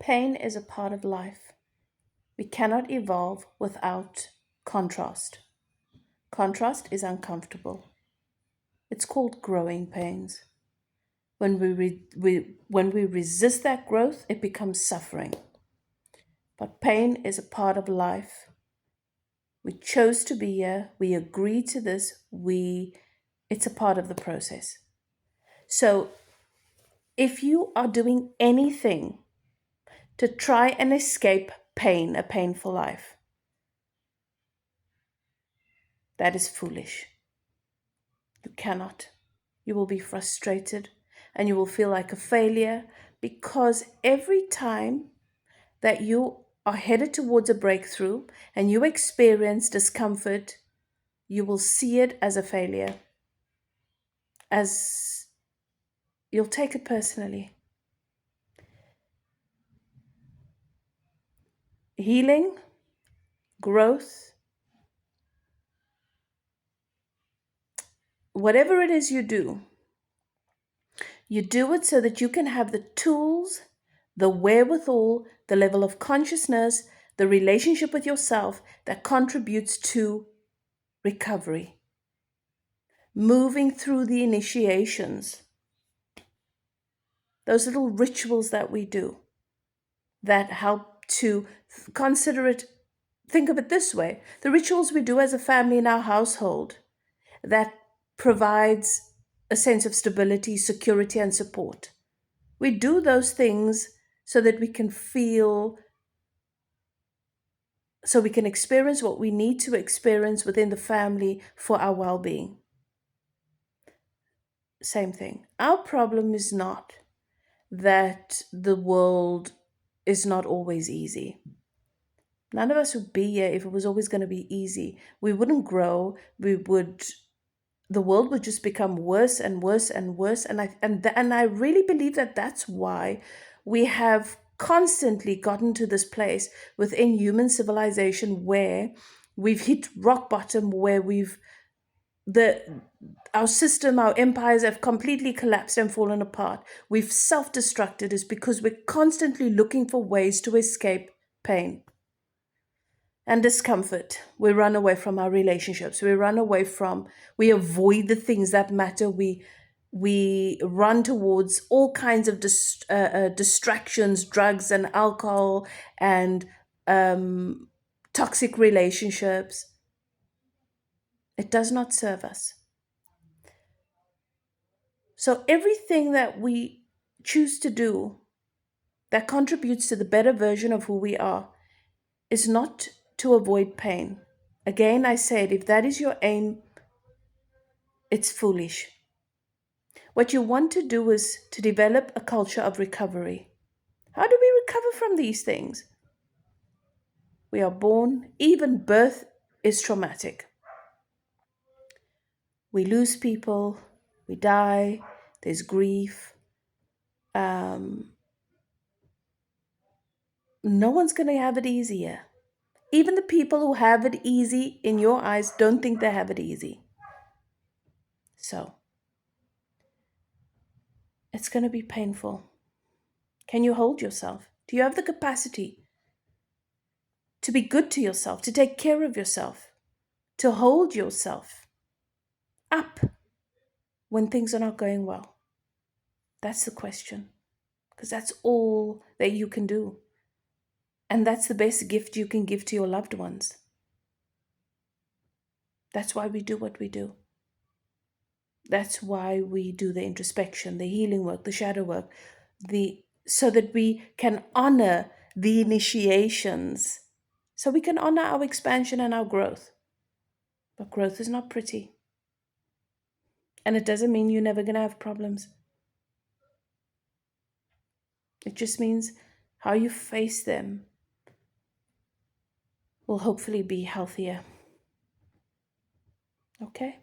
Pain is a part of life. We cannot evolve without contrast. Contrast is uncomfortable. It's called growing pains. When we resist that growth, it becomes suffering. But pain is a part of life. We chose to be here. We agreed to this. It's a part of the process. So if you are doing anything to try and escape pain, a painful life, that is foolish. You cannot. You will be frustrated and you will feel like a failure because every time that you are headed towards a breakthrough and you experience discomfort, you will see it as a failure, as you'll take it personally. Healing, growth, whatever it is you do it so that you can have the tools, the wherewithal, the level of consciousness, the relationship with yourself that contributes to recovery. Moving through the initiations, those little rituals that we do that help to consider it, think of it this way: the rituals we do as a family in our household that provides a sense of stability, security, and support. We do those things so that we can feel, so we can experience what we need to experience within the family for our well being. Same thing. Our problem is not that the world is not always easy. None of us would be here if it was always going to be easy. We wouldn't grow. The world would just become worse and worse and worse. And I really believe that that's why we have constantly gotten to this place within human civilization where we've hit rock bottom, where the our system, our empires have completely collapsed and fallen apart. We've self-destructed is because we're constantly looking for ways to escape pain and discomfort. We run away from our relationships. We avoid the things that matter. We run towards all kinds of distractions, drugs and alcohol and toxic relationships. It does not serve us. So everything that we choose to do that contributes to the better version of who we are is not to avoid pain. Again, I said, if that is your aim, it's foolish. What you want to do is to develop a culture of recovery. How do we recover from these things? We are born, even birth is traumatic. We lose people, we die, there's grief. No one's going to have it easier. Even the people who have it easy in your eyes don't think they have it easy. So, it's going to be painful. Can you hold yourself? Do you have the capacity to be good to yourself, to take care of yourself, to hold yourself up when things are not going well? That's the question, because that's all that you can do. And that's the best gift you can give to your loved ones. That's why we do what we do. That's why we do the introspection, the healing work, the shadow work, so that we can honor the initiations, so we can honor our expansion and our growth. But growth is not pretty. And it doesn't mean you're never going to have problems. It just means how you face them will hopefully be healthier. Okay?